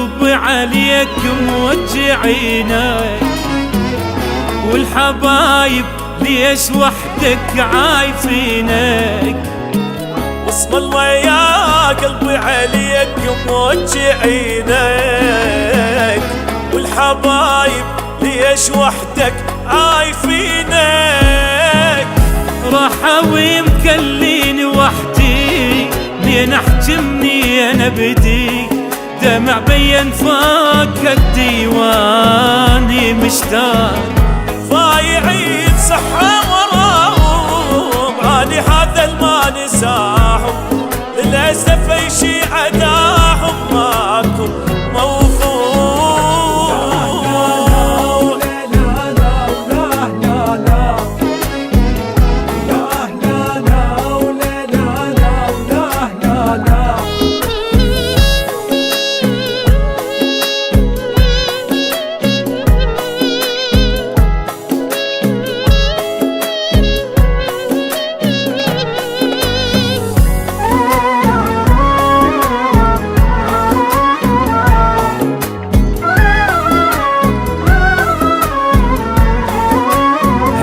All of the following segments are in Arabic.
قلبي عليك موجعينك، والحبايب ليش وحدك عايفينك. واسم الله يا قلبي عليك موجعينك، والحبايب ليش وحدك عايفينك. راحوا مكليني وحدي لين احجمني انا بدي، دمع بين فوق الديواني مشتاق. ضايعين صحة وراهم علي هذا الما نساهم، للأسف أي شي عداهم ماكو موضوع.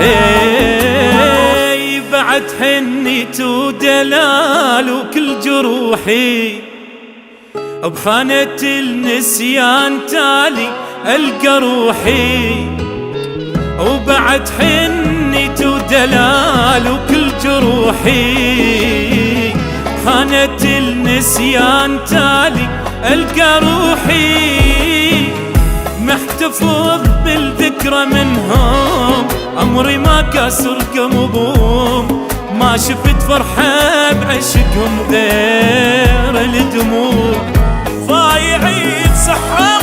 هي بعد حنيت ودلال وكل جروحي، بخانة النسيان تالي ألقى روحي. وبعد حنيت ودلال وكل جروحي، خانة النسيان تالي ألقى روحي. محتفظ بالذكرى منهم، عمري ما كسر قلبهم، ما شفت فرحة بعشقهم غير الدموع. ضايعين صحة